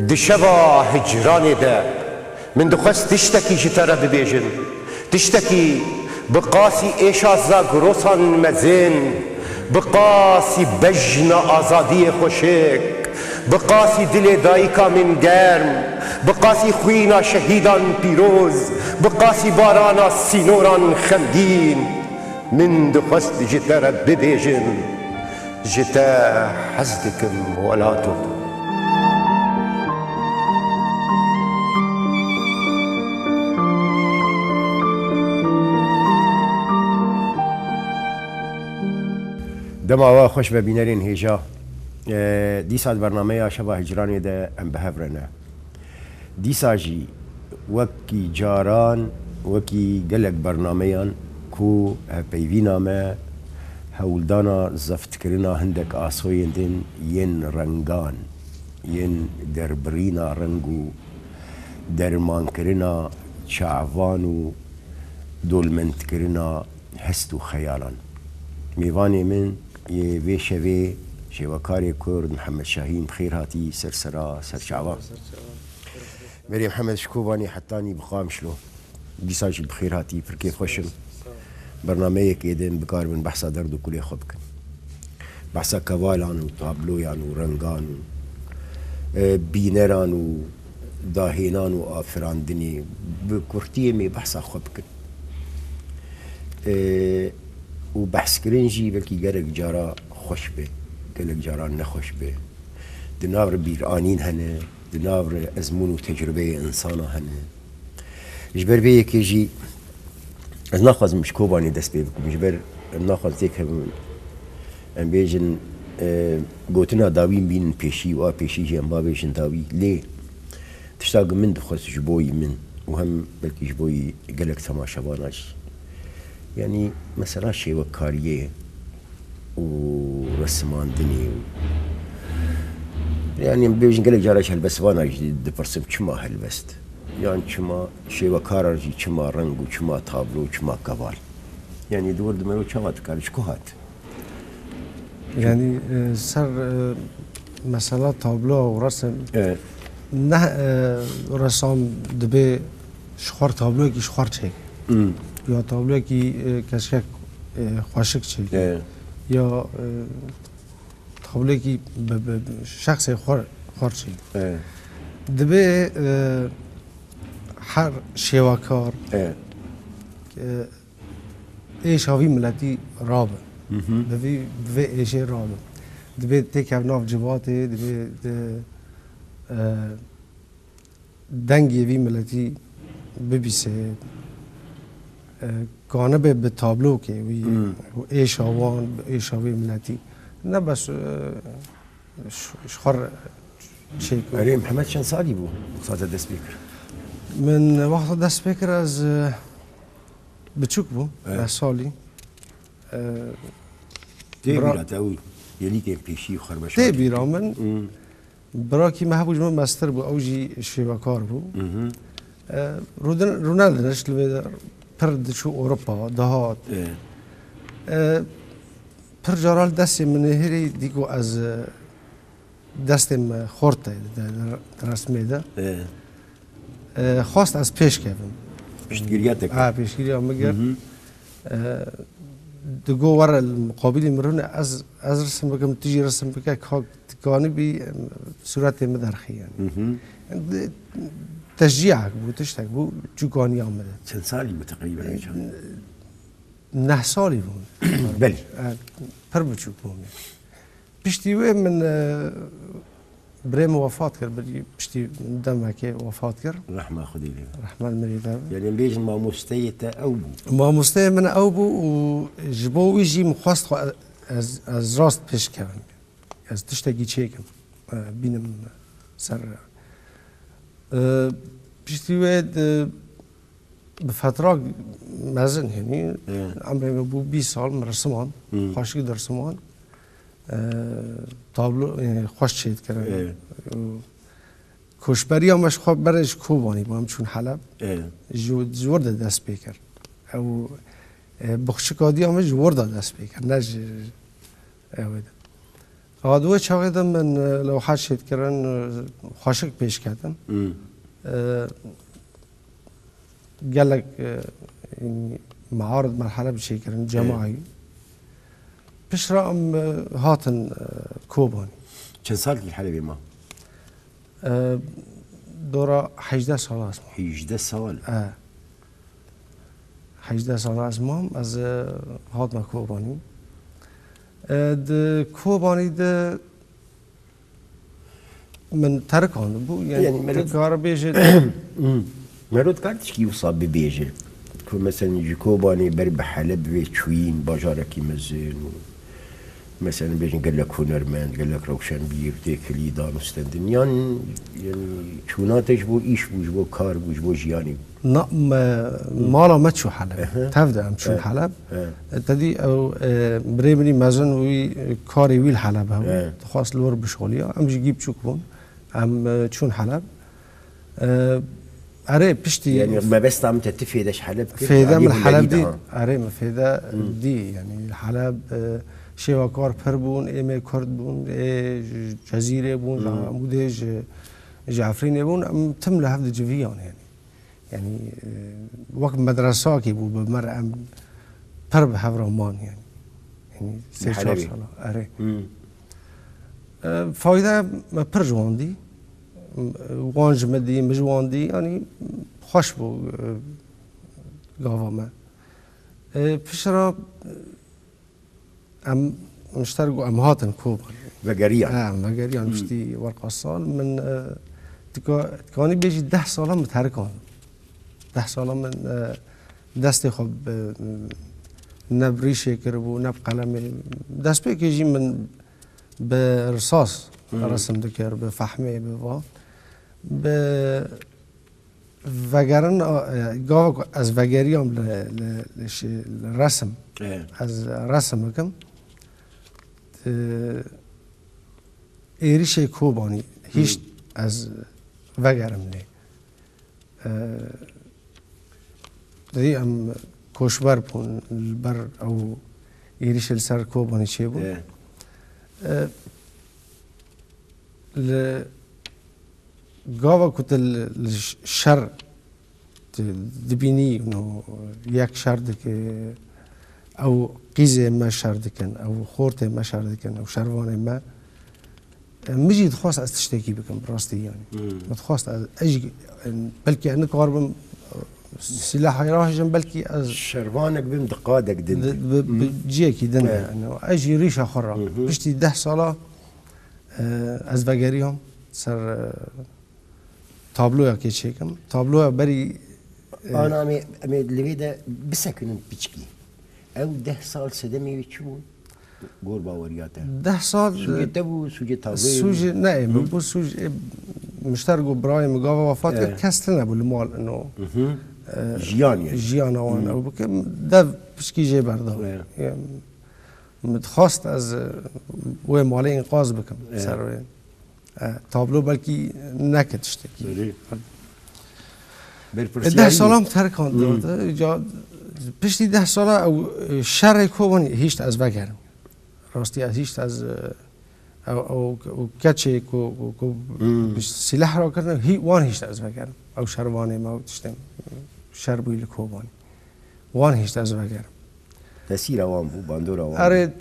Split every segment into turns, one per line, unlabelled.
دشبا هجرانی ده من دخست تشتكي جتره ببيجن تشتكي بقاسي إيشازا قروسان مزين بقاسي بجن آزادي خوشك بقاسي دل دايكا من گرم بقاسي خوينا شهيدان بيروز بقاسي بارانا سينوران خمگين من دخست جتره ببيجن جتا حزدكم ولاتو دم آوا خوش ببینرین هیجا دیسا برنامه شبا هجرانی ده ام بهفرنه دیسا جی وکی جاران وکی گلک برنامه کو پیوی نامه هولدانا زفت کرنا هندک آسوین دین ین رنگان ین دربرینا رنگو درمان کرنا چعوانو دولمنت کرنا هست و خیالان میوانی من یه وی شوی شوکاری کرد محمد شاهین بخیر هاتی سرسرا سرچعوان مری محمد شکوبانی حتانی بقام شلو دیساجی بخیر هاتی پر کیف خوشم برنامه یک ایدن بکار من بحثا درد و کلی خوب کن بحثا کوالان و تابلویان و رنگان و بینران و داهینان و آفراندنی بکرتی می بحثا خوب کن و بحث کردن جی بلکی گرگ جارا خوش به گرگ جارا نخوش به دناور بیرانین هنه دناور ازمون و تجربه انسان هنه جبر به یکی جی از نخواز مشکوبانی دست بکم جبر نخواز دیگه ام بیجن گوتنا داوین بین پیشی و پیشی جی ام با بیجن داوی لی تشتاق من دخواست جبوی من و هم بلکی جبوی گلک تماشاباناش يعني مثلا شيء وكاريه ورسماندني يعني بيجي نقول لك جارش هالبس وانا جديد برسم كما هالبست يعني كما شيء وكارجي كما رنگ وكما تابلو وكما كبال يعني دور دمرو كما تكارش كوهات
يعني سر مثلا تابلو ورسم نه رسام دبي شخور تابلو کی شخور چه یا تابلو کی کشک خوشک چه یا تابلو کی شخص خور چه دبی هر شواکار ایش هاوی ملتی رابه دبی ایش رابه دبی تک ناف جواته دبی دنگی وی ملتی ببیسه کانه به تابلو که وی ایش هاوان ایش هاوی ملتی نه بس شخور چی
کنه محمد چند سالی بود وقت دست بکر
من وقت دست بکر از بچوک بود 10 سالی
تیبیرا تاوی یلی که پیشی خربشات
تیبیرا من برای که محبوج من مستر بود اوجی شیوکار بود رونالدنش لبه پرد شو اروپا دهات پر جارال دستی من هری دیگو از دستم خورده در رسمه ده خواست از پیش کردم
پیشگیریات دکتر
پیشگیری هم مگر دگو ور المقابلی مرونه از رسم بکم تیجی رسم بکم کانی بی صورت مدرخی یعنی تشجیع بود تشتک بود جوگانی آمده
چند سالی بود تقریبا
9 سالی بود
بله
پر بچوک بود پشتیوه من بریم وفات کرد بری پشتی دمه که وفات کرد
رحمه خودی لی
رحمه المریده
یعنی بیشن ما مستیت او بو
ما مستیت من او بو و جبوی جی مخواست از راست پیش کردم از تشتگی چیکم بینم سر پشتیوه به فتره مزن یعنی عمرم بو 20 سال من رسمان خوشی در رسمان تابلو خوش چید کردم کشبری همش خواب برش کوبانی با هم چون حلب جورد دست بیکر او بخشکادی همش جورد دست بیکر نج اوید آدوه چاقی دم من لو حد شد کرن خاشق پیش کردن قالك معارض مرحلة بشي كرن جماعي بشرا هاتن كوباني
چند سال کی حلبی ما؟
دورا 18 سال اسمه
18 سال
18 سال اسمه از هاتنا كوباني د كوباني د من تركان بو يعني كار بيجي
مرود کارتش کی وصاب ببیجه که مثلا جکوبانی بر به حلب و چوین باجارکی مزین مثلا بیجن قال لك هنرمند قال لك روشن بير تكلي دانستندن يعني چوناتش بو ايش بو كار بو جياني
مالا ما تشو حلب تبدا ام تشو حلب تدي او بريمني مازن وي كاري ويل حلب هو خاص لور بشغليه ام جيب تشوكون ام تشون حلب اره بشتي
يعني ما بس عم تتفيدش حلب
فيدا من الحلب دي اره ما فيدا دي يعني الحلب شواكار پربون ایمه کرد بون جزیره بون مودج جعفرین بون تم لحفظ جویان يعني وقت مدرسة كي بو بمر ام پرب حفرمان يعني سه چهار سال اره فایده ما پر جواندی وانج مدی مجواندی يعني خوش بو گاوا ما پشرا ام مشترقوا ام هاتن كوبا
وقريا
وقريا مشتي ورقة صال من تكاني بيجي 10 ساله متحركان 10 ساله من دستي خب نبري شكر بو نب قلم دست بيك يجي من برصاص رسم دكر بفحمه بوا ب وگرن گاه از وگریام لرسم از رسم کم ایریش کوبانی هیچ از وگرم نه دی ام کوشبر بون بر او ایریش لسر کوبانی چی بود گاوا کت الشر دبینی انه یک شر دکه او قیزه ما شر دکن او خورته ما شر دکن او شروانه ما مجید خواست از تشتکی بکن براستی یعنی متخواست از اجی بلکه انا کاربم سلاح راهجم بلکه از
شروانك بم دقادك دن
بجيكي دن انه اجي ريشه خرا بشتي 10 ساله از وگریام سر تابلویا که چیکم تابلویا بری
انا امي لويدا بسكن بيچكي او 10 سال سدمي بچون گور باورياته
10 سال
سوجي تبو سوجي تابلو
سوجي نه بو سوجي مشترقوا براي مقاوة وفات كاستنا بالمال انه
جيان يعني
جيان وان او بكم ده بشكي جي برضه متخواست از و مالی انقاذ بکم سر تابلو بلکی نکت اشتکی 10 سالم ترکان داده جا پشتی 10 ساله او شر کوبانی هیچ از وگرم راستی از هیچ از او کچه کو سلاح را کردن هی وان هیچ از وگرم او شروانه ما تشتم شر بویل کوبانی وان هیچ از وگرم
تسير اوام بو باندور اوام
اريد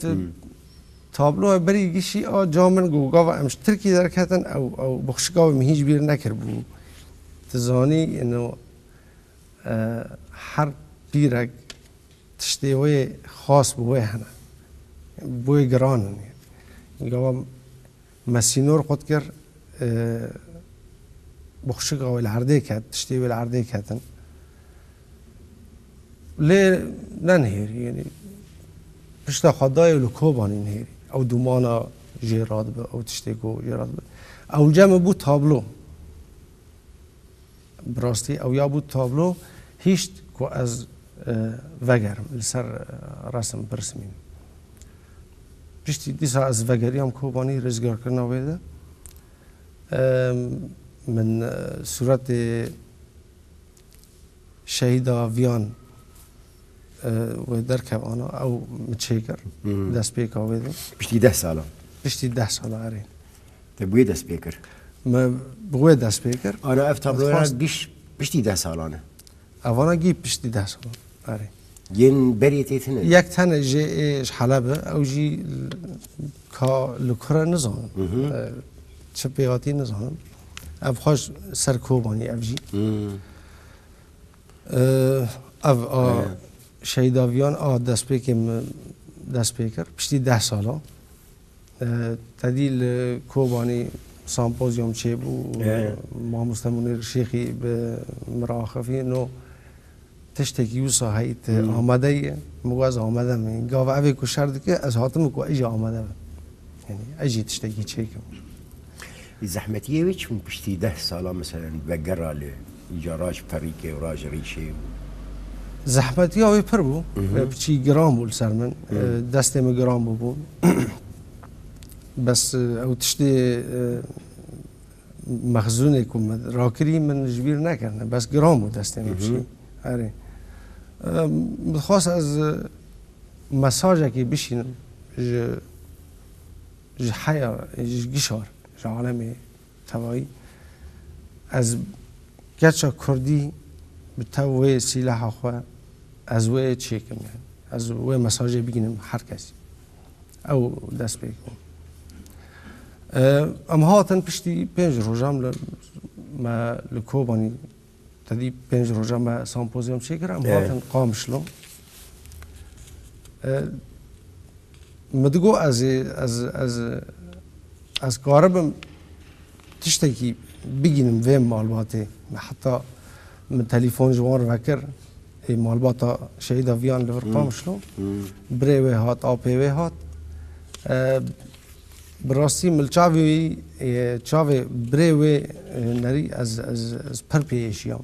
تابلو بري گشي جامن گوگا امش تركي دركتن او بخشگاو مهيج بير نكر بو تزاني انه هر بيرك تشتيوي خاص بوه هنا بوه گران گاوا مسينور قد كر بخشگاو العرده كات تشتيوي العرده كاتن ليه ننهير يعني پشت خدای لکوبانی نهیری او دومانا جیراد به او تشتیگو جیراد به او جمع بود تابلو براستی او یا بود تابلو هیچ که از وگرم لسر رسم برسمین پشتی دیسا از وگری هم کوبانی رزگار کرنا ویده من صورت شهیدا ویان و درکه آنا او متشکر دست پیک آویده
بشتي 10 ساله
پشتی 10 سال آره
تبوی دست بیکر
ما بوی دست بیکر
آنا اف تابلو
خواست-
گیش پشتی 10 سالانه
اوانا گی پشتی 10 سال آره
ين بري تيتنا
یک تنه جی ایش حلبه او جی کا لکره نزانم چه پیاتی نزانم اف خوش سرکوبانی اف جی اف شهیداویان دست پیکر پشتی 10 سالا تدیل کوبانی سامپوزیوم چه بو ما مستمونی شیخی به مراخفی نو تشتکی وسا هیت آماده ایه مواز آماده می گاو اوی کو شرد که از هاتم کو ایجا آماده یعنی ایجی تشتکی چه کم
زحمتيه ويش من بشتي 10 سالا مثلا بقرا له جراج فريقه وراج ريشه
زحمتی اوی پر بو بچی گرام بول سر من دستم گرام بو بس او تشتی مخزونه کم راکری من جبیر نکرنه بس گرام بو دستم بچی آره خاص از مساجه که بشینم ج حیا ج گشار ج عالم توایی از گچا کردی به توی سلاح خو از وی چیکم یعنی از وی مساجه بگیرم هر کسی او دست بگم ام هاتن پشتی 5 روزام ما لکوبانی تدی 5 روزا ما سامپوزیوم شکرم هاتن قام شلون مدگو از کاربم تشتکی بگیرم ویم معلوماتی حتی من تلفن جوار وکر معلومات شهید ویان لور قام شلون بریوه هات آپیوه هات براستی ملچاوی چاوی بریوه نری از پرپیشیام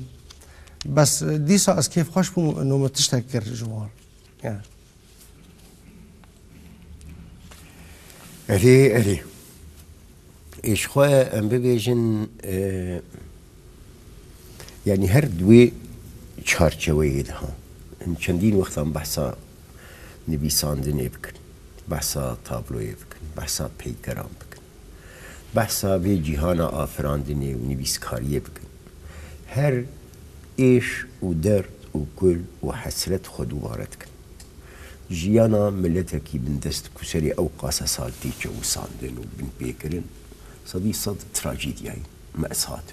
بس دیسا از کیف خوش بوم انو ما تشتکر جوار
الي ايش خواه ام ببيجن يعني هر دوي چارچوه ده ان چندین وقت هم بحثا نویساندنی بکن بحثا تابلوی بکن بحثا پیکران بکن بحثا به جهان آفراندنی و نویسکاریه بکن هر ایش و درد و گل و حسرت خود وارد کن جیانا ملتکی بندست کسری او قاسه سالتی چه و ساندن و بن پیکرن صدی صد تراجیدیای مأسات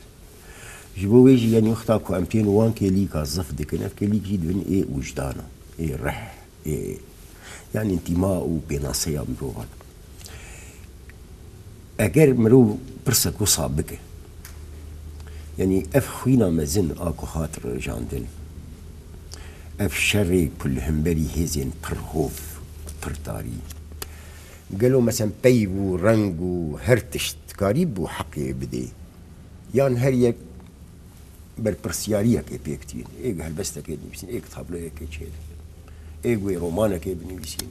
جبويجي يعني وقتاكو امتين وان كيليك الزف دكن اف كيليك جي دون ايه وجدانا ايه رح ايه يعني انتماء وبناصية مروفات اگر مرو برسك وصابك يعني اف خوينا مزن اكو خاطر جاندن اف شري كلهم بري هزين برهوف برتاري قالوا مثلا بيبو رنگو هرتشت قريب حقي بدي يعني هر بر پرسیاریه که پیکتین ایگ هلبسته که نویسین ایگ تابلوه که چیده ایگوی رومانه که بنویسین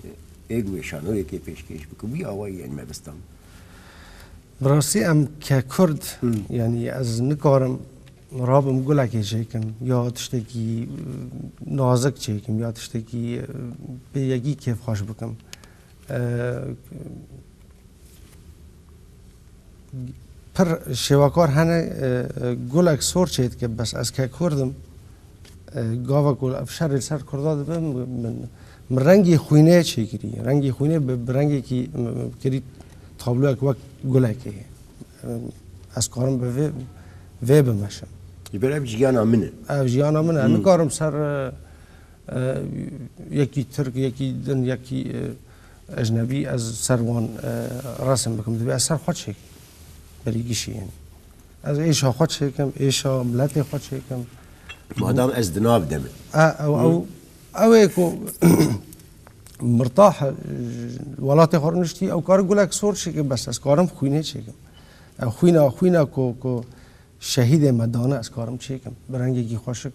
ایگوی شانوه که پیشکش بکنی آوایی یعنی مبستم
براستی ام که کرد یعنی از نکارم رابم گله که چیکم یا تشتکی نازک چیکم یا تشتکی به یکی کیف خوش بکم پر شواکار هنه گلک سور چید که بس از که کردم گاوا گل افشار سر کرداد به من رنگی خوینه چی کری رنگی خوینه به رنگی که کری تابلو یک وقت گلکه از کارم به وی بمشم
يبقى بجيانا منه
بجيانا منه انا کارم سر یکی ترک یکی دن یکی اجنبی از سروان رسم بکم دبی از سر خود شک بریگیشی یعنی از ایشا خود شکم ایشا ملت خود شکم
مادام از دناب دمه
او ایکو مرتاح ولات خورنشتی او کار گلک سور شکم بس از کارم خوینه شکم او خوینه کو شهید مدانه از کارم چیکم برنگی کی خوشک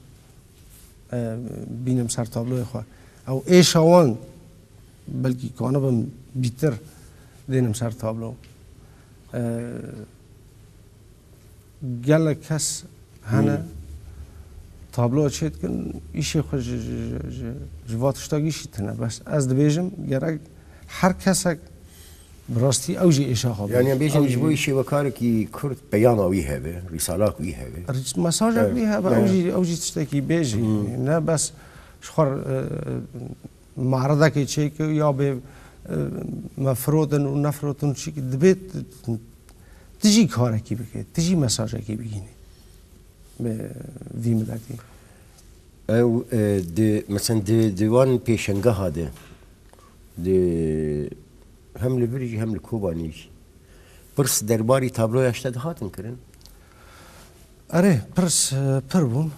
بینم سر تابلو خو او ایشاوان بلکی کانه بم بیتر دینم سر تابلو گل کس هنه تابلو چیت کن ایشی خوش جواتش تا گیشی تنه بس از دبیجم گرگ هر کسک براستی اوجی اشاخه
يعني ام بيجن جبوي شي وكاركي كرت بيانا ويهبه رسالات ويهبه
مساجك بيها اوجی تشتكي بيجي نه بس شخور معرضك تشيك یا به مفروضن و نفروضن شي دبيت تجي كاركي بك تجي مساجك بيجيني في مدتي
او دي مثلا ديوان بيشنگه هذا دي هم لبرجي هم لكوبانيش برس درباري تابلو يشتد هاتن كرن
اره برس پربون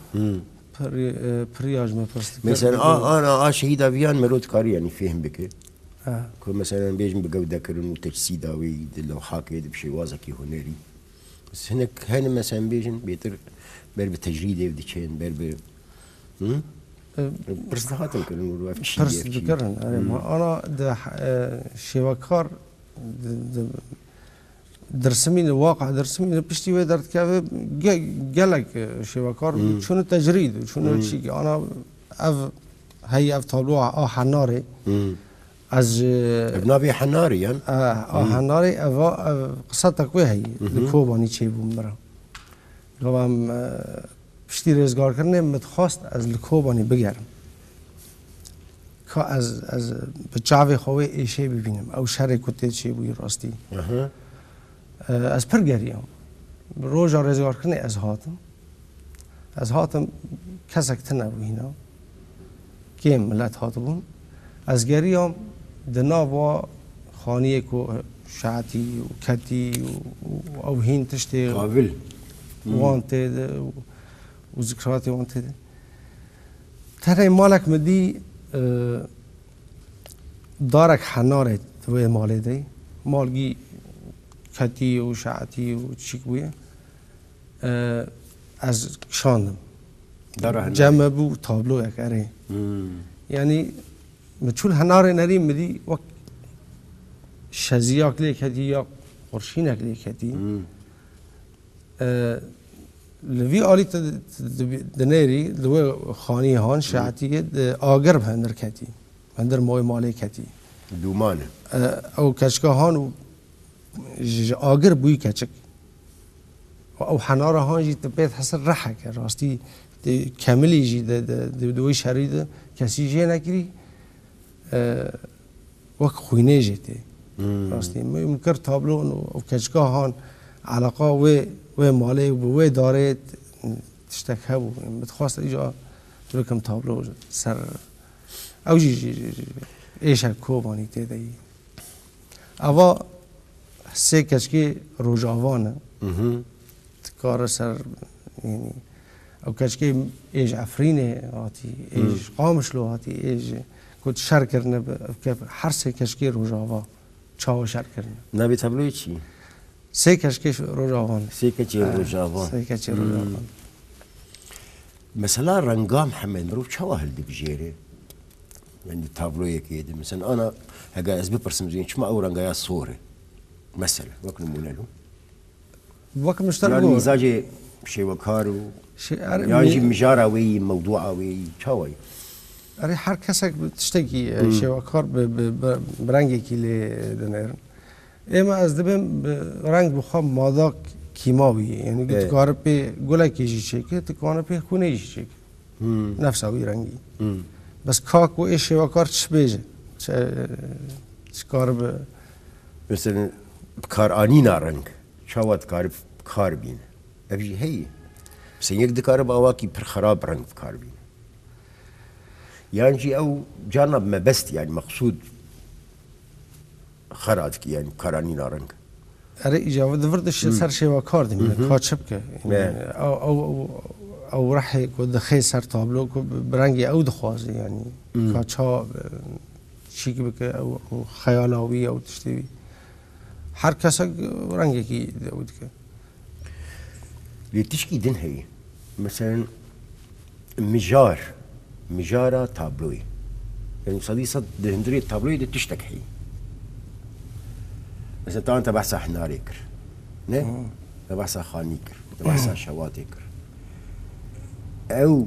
پریاج ما برس
مثلا انا شهيد افيان مرود كاري يعني فهم بك كل مثلا بيجن بقودة كرن وتجسيد اوي لو حاكي بشي وازكي هنري بس هناك هنا مثلا بيجن بيتر بير بتجريده بدي تشين بير برس هاتن كرن
برس ذكرن انا ده شواكار درسمين الواقع درسمين بشتي ودرت كيف قالك شواكار شنو التجريد شنو الشيء انا هي طلوع حناري از
ابنابي حناري يعني
حناري قصتك وهي الكوباني چه بومرا لوام پشتی رزگار کرنه متخواست از لکوبانی بگرم که از بچاوی خواه ایشه ببینم او شر کتی چه بوی راستی از پر گریم روژا رزگار کرنه از هاتم کسک تنبو هینا کم ملت هاتبون از گریم دنا و خانیه که شعتی و کتی و او هین تشتی
قابل
وانتد وذكرياتي وانت ترى مالك مدي دارك حنارت وي مالي دي مالجي كتي وشعتي وتشيكوية از شاندم جمع بو تابلو يك اري يعني متشول هنار نري مدي وقت شزياك لي كتي يا قرشينك لي كتي لوی آلی دنیری لوی خانی هان شعتی آگر بهندر کتی بهندر مای مالی کتی
دومانه
او کچکا هان آگر بوی کچک او حناره هان جی تبیت حسن رحه که راستی کاملی جی دوی شرید کسی جی نکری وقت خوینه جیتی راستی ممکن تابلو او کچکا هان علاقه و مالی و داره تشتکه بو بتخواست ایجا بکم تابلو سر او جی ایشه کوبانی تیدهی اوا سه کچکی روژاوانه کار سر یعنی او کچکی ایج عفرینه هاتی ایج قامشلو هاتی ایج کد شر کرنه هر سه کچکی روژاوا چاو شر کرنه
نبی تابلوی چی؟
سه کچکی روژاوان
سه کچکی روژاوان
سه کچکی روژاوان
مثلا رنگام محمد مروف چه واهل دی بجیره؟ يعني تابلو كده مثلا انا هجا اسبي برسم زين شما او رنجايا صوره مثلا وقت نمونه له
وقت مشترك
يعني مزاجي شيء وكارو يعني مجاراوي موضوعاوي شوي
اري هر کسک تشتكي شيء وكار برنگی کلی دنر اما از دبم رنگ بخوام ماداک کیماوی یعنی گت کار به گله کیجی چکه تو کار به خونه چکه نفس اوی رنگی بس کاک و ایش و کار چه بیجه چه کار به
مثلا کار آنینا رنگ شاید کار بینه ابی هی مثلا یک دکار با واقعی پر خراب رنگ کار بینه يعني او جانب ما بست يعني مقصود خراد يعني كارانينا رنگ
اري اجابه دفردش سر شي وكار دي كاتشبكه يعني او راح كود خي سر تابلو برنگي او دخوازي يعني كاتشا شيك بك او خيالاوي او تشتوي هر كسك رنگي كي دودك
لتشكي دين هي مثلا مجارة تابلوي يعني صديقة دهندري تابلوي دي تشتك هي مثلا انت بحث حناريكر نه بحث خانيكر بحث شواتيكر او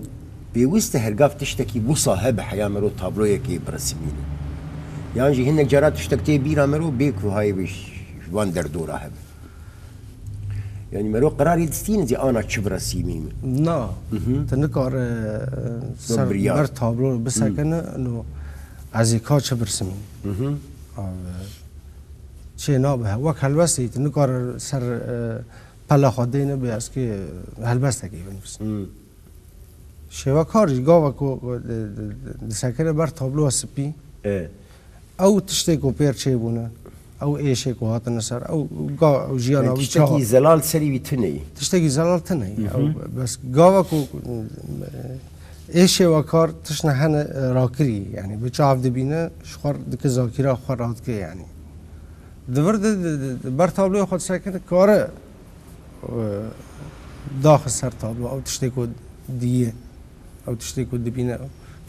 بيوست هرقاف تشتكي بصاحب حياة مرو تابلوي كي برسمينه يعني جي هنك جرات تشتكتي بيرا مرو بيكو هاي بيش واندر دورا هب يعني مرو قرار يدستين دي انا تشبرا سيميم
نا تنكار سر
بريار.
بر تابلو بسكن انه ازيكا برسمين چه نابه وقت هلبستی تنکار سر پلا خودینه به از که هلبسته که بنویس شوا کاری گاوا کو سکر بر تابلو سپی او تشتی کو پیر چه بونه او ایشه کو هات نصر او گا او جیانا وی
تشتكي
چه
زلال سري بتني
تشتگی زلال تنه او بس گاوا کو ایشه و کار تشنه هن راکری یعنی به چاف دبینه شخور دک زاکیرا خور رات که یعنی دورد بر تابلو خود سکن کاره داخل سر تابلو او تشتی کو دیه او تشتی کو دبینه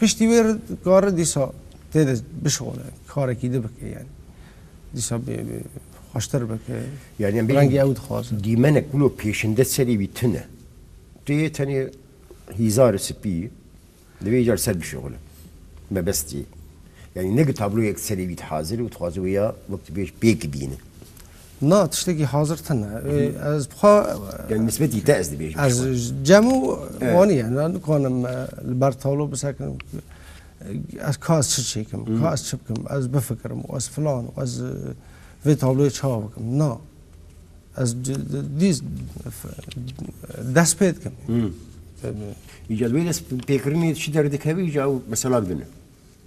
پشتی ویر کار دیسا تیده بشغله کار کیده بکه یعنی دیسا خوشتر بکه
يعني
رنگی اود خواست
دي منك كله بيشنده سري بتنه تي تاني هزار سبي دبي جار سر بشغله ما بس دي يعني نقد تابلو يك سري بيت حاضر وتخازو ويا وقت بيش بيك بينه
نا تشتگی حاضر تنه از بخوا
يعني نسبتي تأس دبي
از جمو وانی یعنی کنم بر تابلو بسکنم از کاس چه کم کاس چه بکم از بفکرم و از فلان و از في تابلو چه بکم نه از دیز دست پید کم
يجاد ويلس بيكرني شي دردك هبي جاو مثلا بنا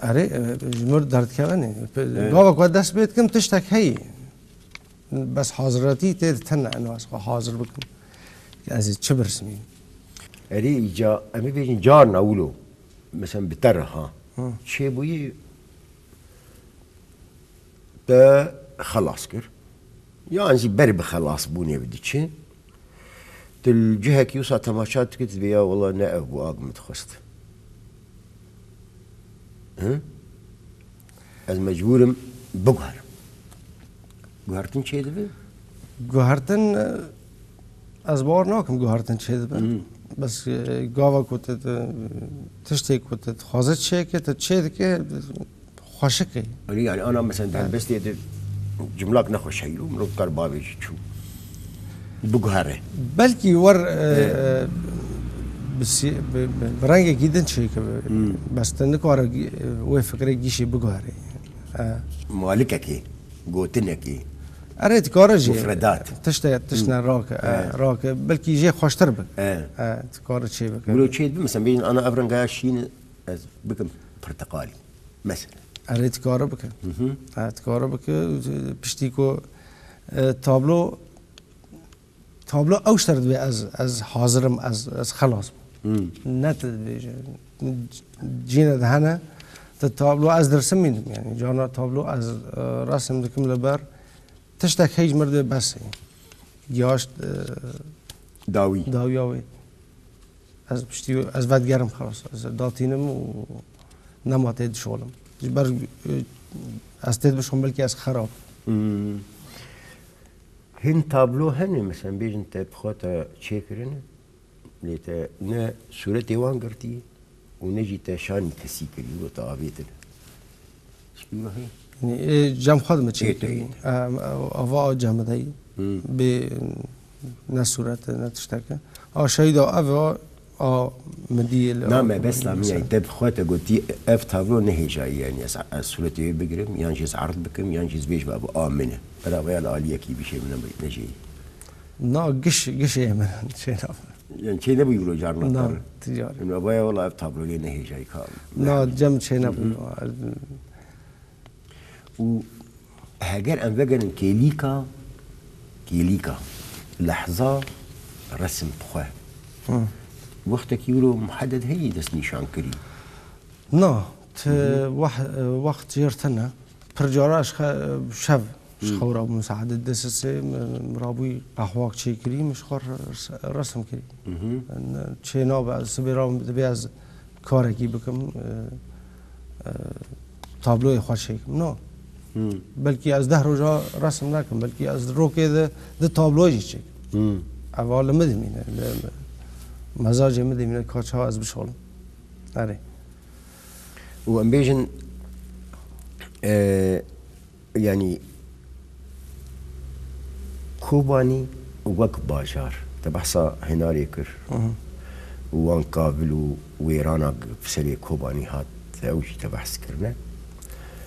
اره جمر درد کردنه گاوا کو دست پید کم تشتک هی بس حاضراتی تید تنه انو از حاضر بکم از چه برسمین
اري جا امي بيجي جارنا اولو مثلا بترها شي بوي ده خلاص كر يعني زي برب خلاص بوني بدي شي الجهة كيوصل تماشات كنت بيا والله نا ابو اب متخست ها از مجبورم بقهر قهرتن شي دبي
گوهرتن از بار ناکم گوهرتن چه دبن بس گاوا کوت تشتی کوت خوازت چه که چه که خوشکی
يعني انا مثلا بس دي جملاك نخوش هيلو من كار بابي شو بقهره
بلکی ور بس برنگ گیدن چه که بس تنکار و فکر گیشی بگوهره
مالكك قوتنك
اره تکار جی
مفردات.
تشنا راک بلکی جی خوشتر بک تکار چه بک
يقولوا شيء مثلا بين انا افرنجا شين بكم برتقالي مثلا
اره تکار بک تکار بک پشتی کو تابلو اوشتر دوی از حاضرم از خلاص نت جینا دهنه تابلو از درسم میدم یعنی جانا تابلو از رسم دکم لبر تشتک هیچ مرده بس یاش داویاوی از پشتی از ودگرم خلاص از داتینم و نماتید شغلم بر از تید بشم بلکی از خراب
هن تابلو هن مثلا بيجن تبخوتا تشيكرن ليتا نا صورة ديوان قرتي ونجي تشان تسيكري وتعابيتن شكو هي
يعني جام خدمة شيء أفا جام داي ب نصورة نتشتكى شيء ده أفا مديل
نعم بس لا مية تبخوتا قلتي اف تابلو نهي جاي يعني الصورة دي بقرم يانجز عرض بكم يانجز بيش بابو آمنه بلا ويا العالية كي بشيء من نجي
نا قش يمن شيء
يعني شيء نبي يقولوا جارنا
نا تجاري
إنه أبويا والله أبتابلو لي نهي جاي كام
نا جم شيء نبي
وهاجر أن فجر كيليكا لحظة رسم بخواه وقتك يقولوا محدد هي دس نشان كري
نا وقت جرتنا برجاراش شف شخورا مساعدة دسسة مرابي أحواق شيء كري مش خور رسم كري شيء نابع سبيرام دبياز كاركي بكم تابلوی خوشی کم نه بلکی از ده روزا رسم نکم بلکی از روکه ده تابلوی چی اول مدیمینه مزاج مدیمینه کاچه ها از بشالم آره
و ام بیجن يعني كوباني وك باجار تبحثا هناري كر وان كابل ويرانا بسلي كوباني هات اوجي تبحث كرنا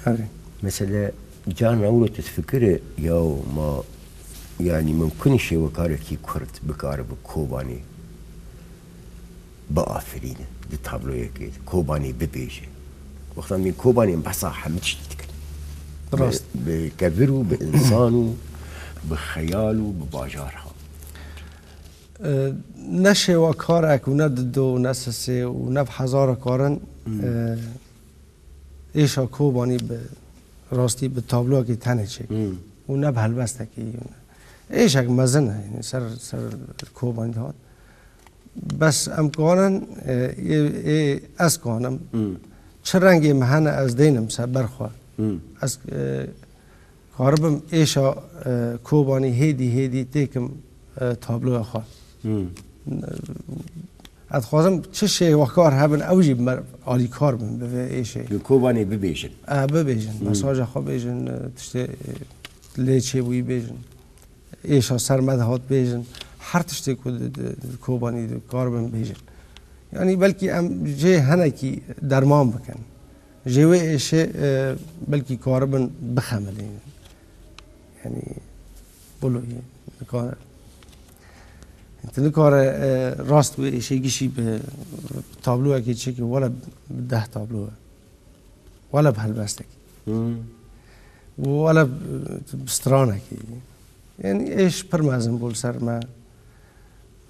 آره
مثلا جان اولو تتفكر يا ما يعني ممكن شيء وكاركي كرد بكار بكوباني بآفرينه دي تابلو يكيد كوباني ببيجي وقتا من كوباني بحثا حمدش تتكلم
راست
بكبرو بإنسانو بخيالو بباجارها
نه شیوا کارک و نه دو نه سسه و نه هزار کارن ایشا کوبانی به راستی به تابلو که تنه چه و نه به هلبسته که ایش اگه مزنه یعنی سر کوبانی داد بس امکانن از کانم چه رنگی مهنه از دینم سر برخواه از کاربم ایشا کوبانی هیدی تیکم تابلو خواه اتخوازم چه شی وکار هبن اوجی عالی کار بن به ایشه
كوباني ببيجن
ببیجن مساج خو بیجن تشته لیچه بوی بیجن ایشا سرمد هات بیجن هر تشته کوبانی کار بن بیجن یعنی بلکی ام جه هنه کی درمان بکن جوه ایشه بلکی کار بن بخمله یعنی بلو کار نکار راست و ایشه گیشی به تابلوه که چه که ولا 10 تابلوه ولا به هلبسته ولا بسترانه که یعنی ایش پرمازم بول سر ما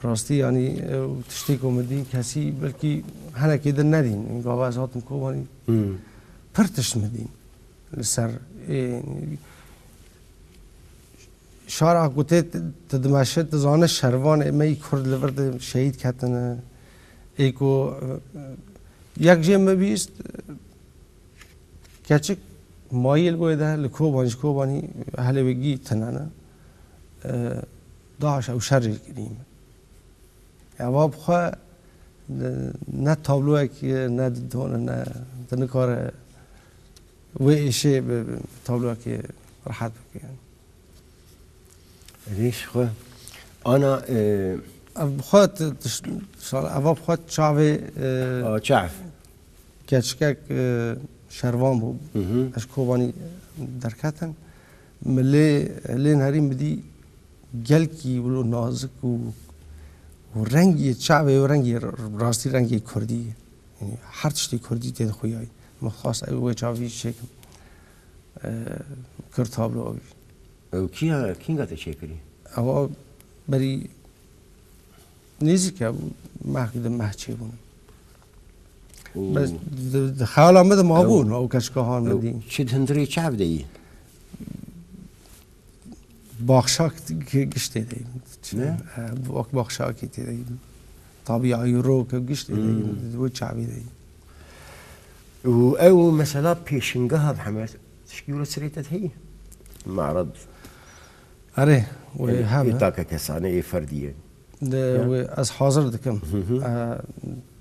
راستی یعنی تشتی کومدی کسی بلکی هنه که در ندین این گاواز هاتم کوبانی پرتش مدین سر شارع گوته تدماشت زانه شروان می کرد لورد شهید کتنه ایکو یک جمع بیست کچک مایل گویده لکوبانی هلی بگی تنانه داعش او شر گریم اواب خواه نه تابلوه که نه دونه نه تنکار و ایشه به تابلوه که راحت بکنه
ليش خو انا
بخواد اواب خود چاوه
شعف
کچکک شروان بود از کوبانی درکتن ملی نهاریم بدی گلکی ولو نازک و رنگی چاوه و رنگی راستی رنگی کردی یعنی هر چیزی کردی تید خویای مخصوص اوه چاوی شکم کرد تابلو آوی
او كين قاعد تشكري
او بری نیزی که محکد محچه بونه بس خیال آمده ما بون او کشکاهان مدین
شد هندري شعب دي
باخشاک گشته دیم باخشاکی دیم طبیعی رو که گشته دیم دو چعبی دیم
او مثلا بيشنقها بحماس تشكيله سريتت هي معرض
آره و هم
يتاكا كسانه فرديه
و از حاضر دکم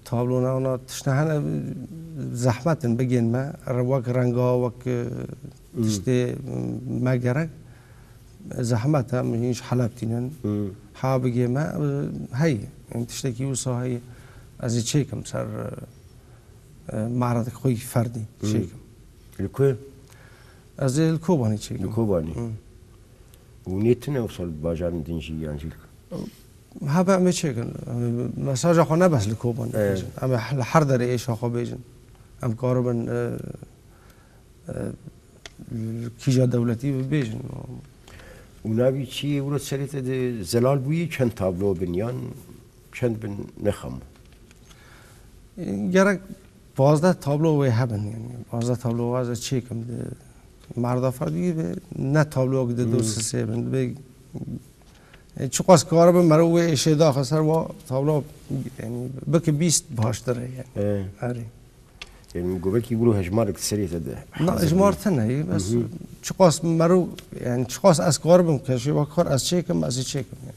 تابلونا اونا تشنهانه زحمتن بگین ما وک رنگا وک تشته ما گرک زحمت هم هیچ حلب تینن ها بگی ما هی تشته کی وسا هی از چیکم سر معرض خوی فردی چیکم
الكو
از الكوبانی چیکم
الكوباني ونيتنا وصل باجار دنجي يعني
هبه می چیکن مساج خو نه بس الكوبانی اما هر در ایش خو بیجن ام کاربن کیجا دولتی بیجن
ونابي شي ولد سريت زلال بوي كان تابلو بنيان كان بن نخم
گرک 12 تابلو و هبن یعنی 12 تابلو از چیکم مرد فردی به نه تابلو که دو سه بند به چقاس کار به مرو و ایشه داخل سر و تابلو یعنی بک 20 باش داره یعنی آره
يعني قبل كي يقولوا هجمارك سريت ده
نه اجمار تنه بس چقاس مرو يعني چقاس از کار بم کشی و کار از چیکم از چیکم يعني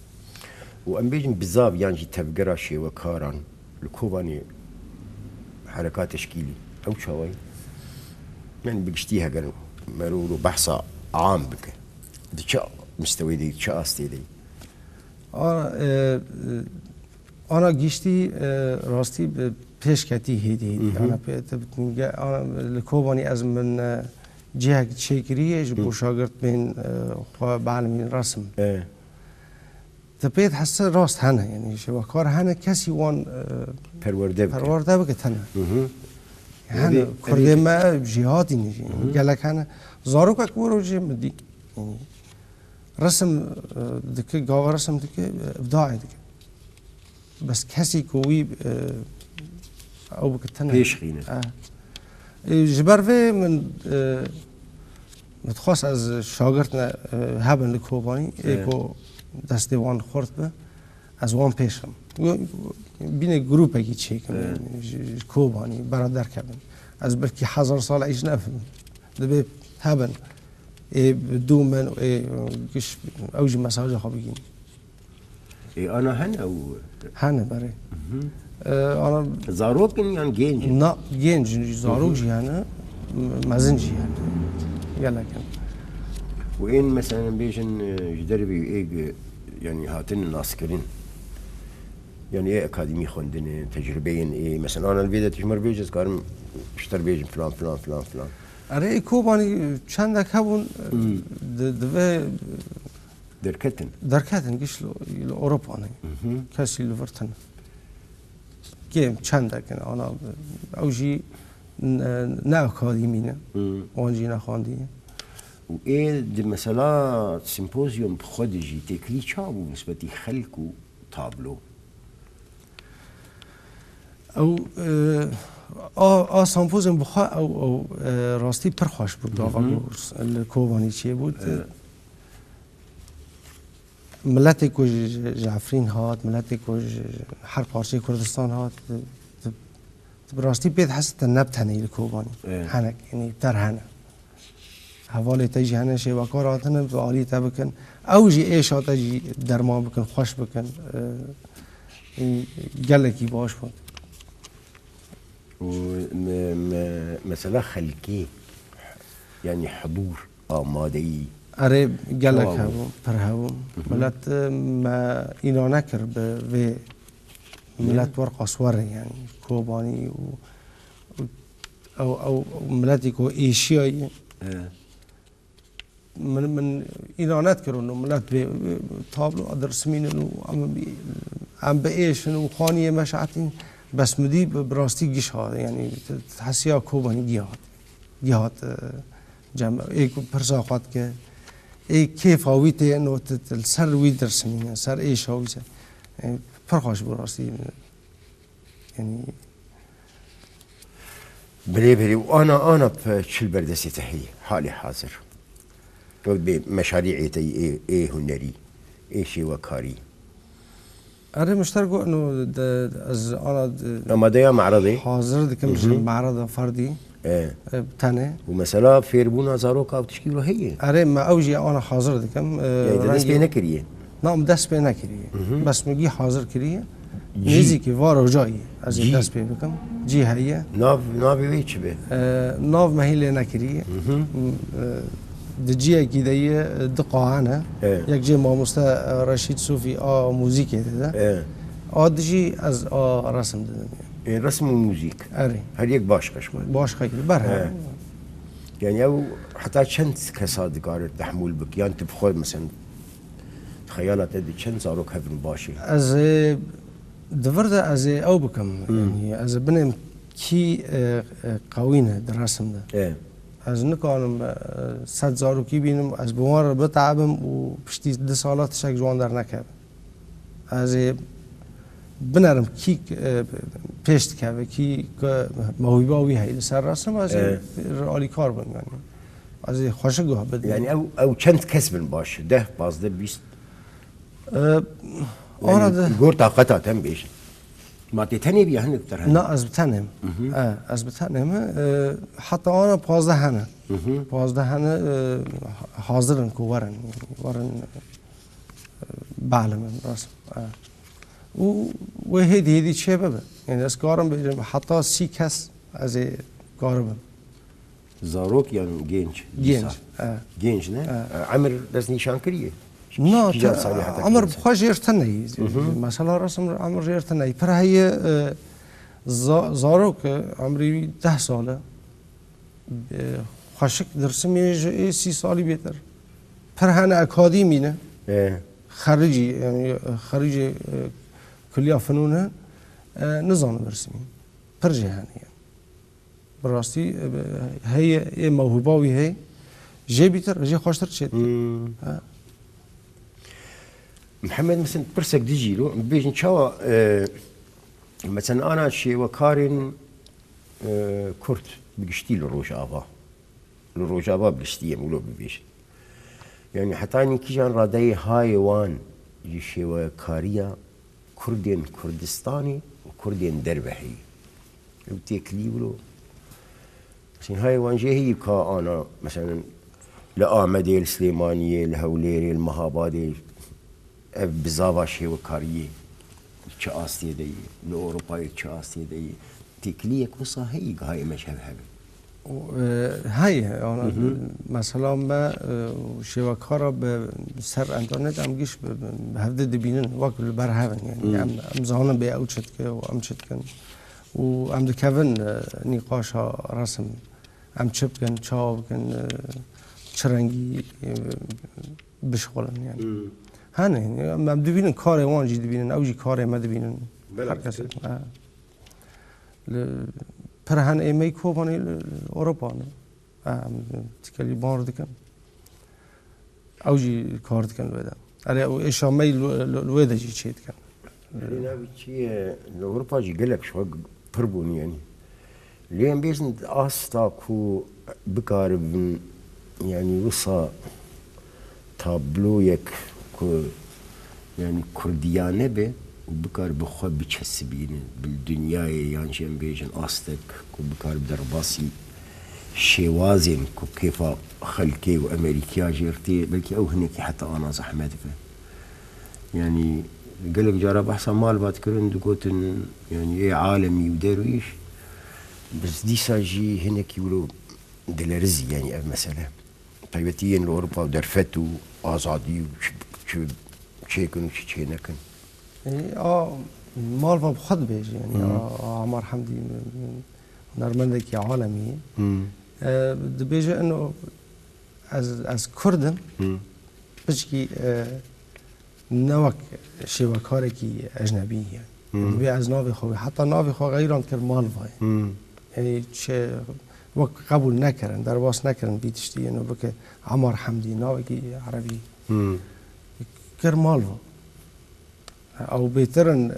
وام بيجن بزاف يعني تفقرا شي وكاران الكوباني حركات تشكيلي او شوي يعني بقشتيها قالوا مرور بحث عام بك دي چه مستوی دی چه آستی دی
آنا گیشتی راستی پیش کتی هیدی آنا پیت آنا لکوبانی از من جهه چکریه جبو شاگرد من بعلمین رسم تبيت حس راست هنا يعني شبكار هنا كسي وان پرورده بكت هنا هنا كرده ما جهاتي نجي قالك هنا زاروك اكبر جي مدي يعني رسم دك قاوة رسم دك ابداعي دك بس كسي كوي او بكت هنا
بيش خينه
جبر في من متخص از شاگردنا هبن لكوباني ايكو دست وان خورد به از وان پیشم بین گروپ اگه چه کنم کوبانی برادر کردن از بلکی 1000 سال ایش نفهم دبی هبن دومن گش اوج مساج خوابگین
انا
هنه برای انا
زاروک یعنی گنج
نه گنج زاروک جیانه مزن جیانه یلا کن
وين مثلا بيجن جدربي ايه يعني هاتين العسكريين يعني ايه اكاديمي خوندن تجربيين ايه مثلا انا الفيدا تجمر بيجز كارم اشتر بيجن فلان فلان فلان فلان
اره کوبانی چندک هبون دوه درکتن گیش اروپا نه کسی لورتن که چندک انا اوجی نه اکادیمی نه آنجی نخواندی
و ايه دي مثلا سيمبوزيوم بخدجي تكلي شابو نسبتي خلقو تابلو
او سيمبوزيوم بخا او راستي پرخوش بود داوا الكوباني چي بود ملت کو جعفرین هات ملت کو هر پارچه کردستان هات براستی بيت حسيت النبت هني الكوباني هنك يعني تر هنا حوالی تجی هنه شبکار آتنه به عالی تا بکن اوجی ایش آتجی درمان بکن خوش بکن گلکی باش بود
و مثلا خلقی يعني حضور آماده‌ای
اره گلک هبون پر هبون ملت ما اینا نکر به ملت ورق اسوره يعني کوبانی او ملتی کو ایشیایی من ایرانات کردن ملت به تابلو ادرسمین و ام به ایش و خانیه مشعتین بس مدی براستی گیش ها یعنی حسیا کوبانی گیهات جمع ایک پرساقات که ای کیف هاویت انو سر وی درسمین سر ایش هاویت پرخاش براستی يعني
بلي وانا بشل بردسي تحي حالي حاضر بمشاريعي تي ايه هنري ايه شي وكاري
اره مشتركوا انه از انا
اماديا معرضي
حاضر دكم معرض فردي بتانه
ومثلا فيربونا زاروكا وتشكيله هي
اره ما اوجي انا حاضر دكم
يعني دست بينا كريه
نعم دست بينا كريه بس مجي حاضر كريه نيزي كي وارو جاي از دست بينا بكم جي هي
ناف ويتش به
ناف ما هي لنا كريه دجيه كده دقاعنا یک جه ماموستا رشید صوفی موزیک ده دجی از رسم ده
رسم و موزیک
اره
هر یک باش قشمه
باش خیلی بره
يعني او حتى چند کسا دگار تحمل بك يعني انت بخود مثلا تخيلات ادي چند زاروك هفن باشي
از دورده از او بكم يعني از بنم کی قوینه در رسم ده از نکانم 100 زاروکی بینم از بمار بتعبم و پشتی 2 سالات شک جوان در نکردم از بنرم کی پیشت که کی موهبه وی هی سر رسم از عالی کار بن يعني از خوشگاه بد
يعني او چند کسبن باشه 10 15 20
آره ده
گور طاقتا تم بیش ما تتني بيا هنك ترى
لا از بتنم از بتنم حتى انا 15 هنه 15 هنه حاضرن کو ورن بعلم رسم و هدي چه بابا يعني از کارم بجم حتى 30 کس از کارم
زاروک یان گنج
گنج
گنج نه عمر دست نشان کریه
نه
کجا سالی حتی
عمر بخواش ارتنایی مثلا رسم عمر ارتنایی پر هی زاروک عمری 10 ساله خاشک درسمی 30 سالی بیتر پر هن اکادمی نه خارجی يعني خريجي كلية فنون نظام رسمي برجهانية براستي هي موهبة وهي جي بيتر جي خوشتر شيء
محمد مثلا برسك ديجيلو بيجن شوا مثلا انا شي وكارن كرت بقشتي لروجابا بقشتي مولو ببيش يعني حتى اني كيجان رادي هايوان يشيوا كاريا كردين كردستاني وكردين دربحي وتيكلي ولو بس هايوان جي هي كا انا مثلا لآمدي السليمانية الهوليري المهابادي بزابا شيوا كاريه تشاستي دي لاوروبا تشاستي دي تيكليك وصا هاي مشهد هبه
هاي أنا مثلا ما شبکه‌ها به سر اینترنت هم گیش به هفته دبینن وقت برهاون يعني ام زهانم به او چت که و ام چت کن و ام دکون نقاش ها رسم ام چپ کن چاو کن چرنگی بشغلن يعني هنه ام دبینن کار وانجی دبینن اوجی کار ما دبینن هر کس پر هن ایمی کوبانی اروپا نه تکلی بار دکن اوجی کار دکن ودا اره اشامی الودا جی چید کن
لینا بچی اروپا جی گلک شو پربون يعني لين بيزن استاكو بكار يعني وصا تابلو يك يعني كرديانه به وبكار بخو بچسبين بالدنيا يعني جم بيجن استك وبكار بدرباسي شوازن كيف خلكي وامريكا جيرتي بلكي او هنيك حتى انا زحمت يعني قال لك جرب احسن مال باتكرن دقوتن يعني ايه عالمي ودرويش بس دي ساجي هناك يقولوا دلارزي يعني مثلا طيبتين لاوروبا ودرفتو ازادي وشيكن وشينكن
مال ما بخد بيجي يعني عمر حمدي نرمندك عالمي بيجي انه از كردن بشكي نوك شبكاري كي اجنبي يعني بي از ناوي خوي حتى ناوي خو غيران كر مال فاي يعني شيء وقت قبول نكرن درباس نكرن بيتشتي انه بك عمر حمدي ناوي كي عربي كر مال او بيترن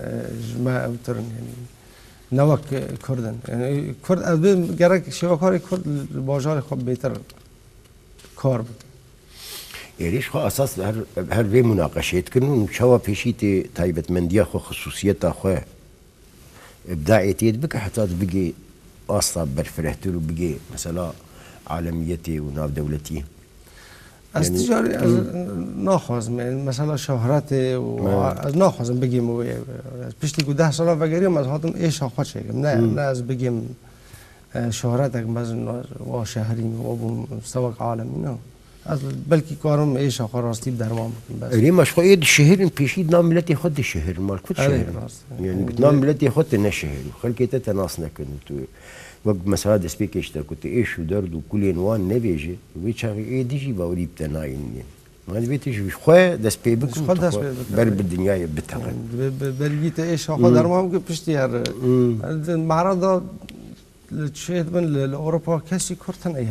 جماعه او ترن يعني نوك كردن يعني كرد از گرک شبکاری کرد باجار خوب بيتر کار بك
يريش خو اساس هر في مناقشات كنون شوا بيشيتي تايبت منديا خو خصوصيتها خو ابداعيتي بك حتى بقي اصلا برفرهتلو بقي مثلا عالميتي وناف دولتي
از تجاری از ناخوازم مثلا شهرت و از ناخوازم بگیم پیشتی که 10 سال وگریم از هاتم ایش آخواد شکم نه از بگیم شهرت اگه مثلا و شهریم و مستوى عالمی نه از بلکی کارم ایش آخواد راستی بدرمان بکن بس
ريم مش خو يد الشهر بيشيد نام ملتي خد الشهر مال كل شهر يعني نام ملتي خد الشهر خلكي تتناصنا كنتو وقت مثلا دسبيك اشتا كنت ايش ودرد وكل انوان نبيجي ويتشاغي ايه ديجي باوري بتناين ما بيتش خو دسبي بك بر بالدنيا بتاعه
بلجيت ايش اخذ درما ممكن بشتي هر معرض شاهد من لاوروبا كاسي كورتن اي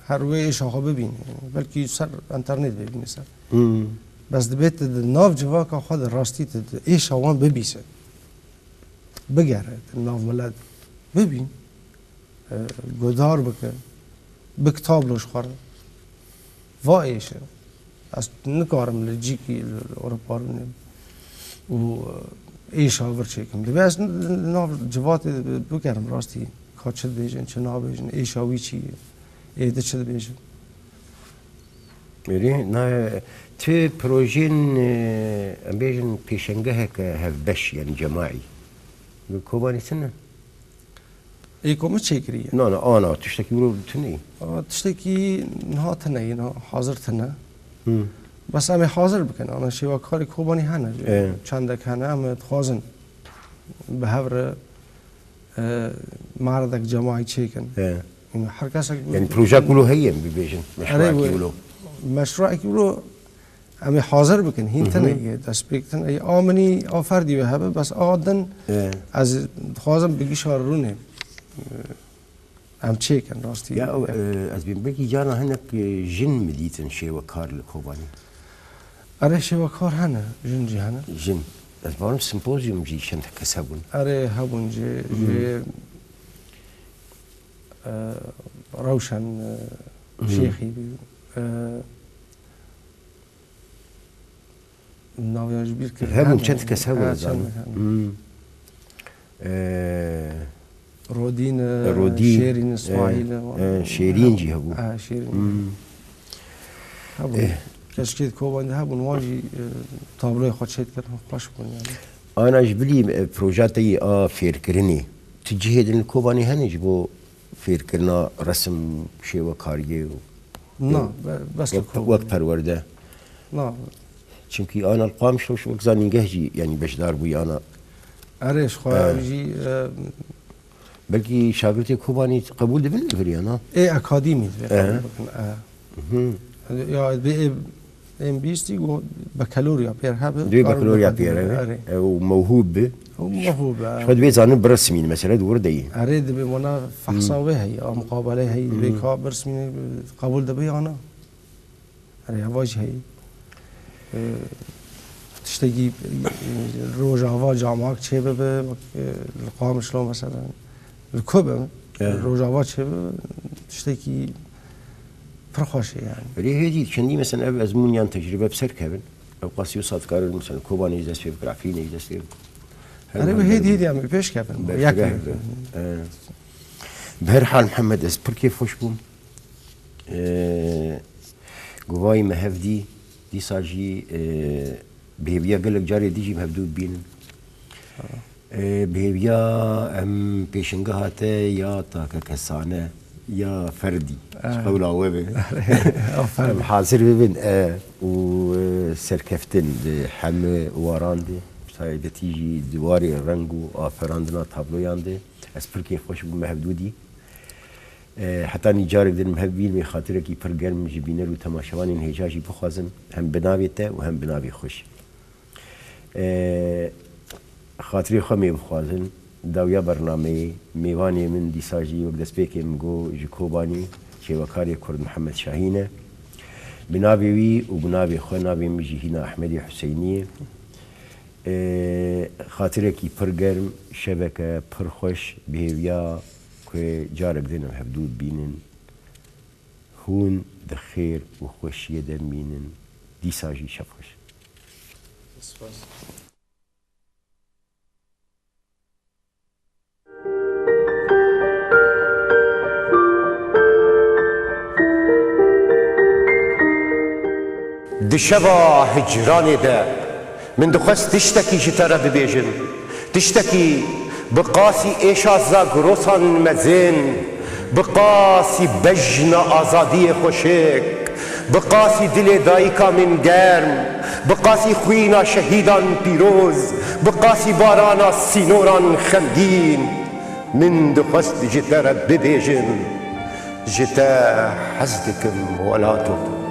هر وي ايش اخذ ببين بلكي سر انترنت ببين سر بس دبيت الناف جواك اخذ راستي ايش اوان ببيسه بقر الناف ملاد ببين گدار بکن بکتاب لوش خورد وایشه از نکارم لجیکی اروپا رو و ایش آور چیکم دی بس ناف جوات بکرم راستی کار چه بیجن چه نا بیجن ایش آوی چی ایده چه بیجن
میری نه تو پروژین بیجن پیشنگه که هفبش یعنی جماعی کوبانی سنه
ایکو چیکریه
نه آنا تشتکی برو تنی
تشتکی نه تنه نه حاضر تنه بس همه حاضر بکن آن شیوا کاری کوبانی هنه چند کنه همه خوازن به هر مردک جماعی چیکن هر کس
یعنی پروژه کلو هیم ببیشن مشروع کلو
مشروع کلو همه حاضر بکن هین تنه دست بکن ای آمنی آفردی به هبه بس آدن از خوازم بگی شارونه هم چیکن راستی
یا از بین بگی جانا هنک جن مدیتن شیوا کار لکوبانی
آره شیوا کار هنه جن جی هنه
جن از بارم سمپوزیوم جی چند کس هبون
آره هبون جی روشن شیخی ناویاج بیر کرد
هبون چند کس هبون زن
رودین شیرین اسماعیل
شیرین جی هبون
شیرین هبون کشکید کوبانده هبون واجی تابلوی خود شید کرد خوش بون یعنی
آناش بلی پروژاتی فیرکرینی تجهیدن کوبانی هنیج بو فیرکرنا رسم شیوا کاریه
نه بس
وقت پرورده
نه
چونکی آن القام شوش وقت زنیگه جی یعنی بشدار بوی آنا
آرش خواه جی
بلکی شاگرد کوبانی قبول دبن نفری آنا
ای اکادیمی یا ام بیستی گو بکالوریا پیر هبه
دوی بکالوریا پیره و موهوب به
موهوب
خود بیزانه برسمین مثلا دور دی
آره دبی منا فحصاوه هی مقابله هی دبی کا برسمین قبول دبی آنا آره واج هی تشتگی روجاوا جامعه چه به القام شلون مثلا الكوبا روجاوا چه تشتگی فرخوشه يعني.
ولی هدی چندی مثلا از مونیان تجربه بسر کردن. او قاسیو صاد کار مثلا کوبانی دست به گرافینی دست.
آره به هدی هم پیش کردن. یک.
به هر حال محمد از پر کیف خوش بوم. گوای مهدی دی ساجی بهبیا گلک جاری دیجی مهدود بین. بهبیا ام پیشنگاه هات یا تا کسانه یا فردی قول عوابه حاضر ببین و سرکفتن همه وارانده شاید تیجی دواری رنگ و آفراندنا تابلویانده از پر که خوش بوم مهدودی حتی نیجارک در مهبین می خاطر کی پر گرم جبینه رو تماشاوان این هجاجی بخوازن هم بناویته و هم بناوی خوش خاطری خو می بخوازن داویا برنامه میوانی من دیساجی وقت دست پیکی مگو جکوبانی که وکاری کرد محمد شاهینه بنابی وی و بنابی خو نابی مجیهینا احمدی حسینی خاطره کی پر گرم شبکه پر خوش بهویا که جارک دینم حدود بینن هون دخیر و خوشیه دمینن دیساجی شب خوش دشوا هجرانی ده من دخست تشتكي جتارا ببيجن تشتكي بقاسي إيشازا غروسان مزين بقاسي بجنا آزادي خوشك بقاسي دل دايكا من گرم بقاسي خوينا شهيدان بيروز بقاسي بارانا سينوران خمگين من دخست جتارا ببيجن جتا حزدكم ولاتو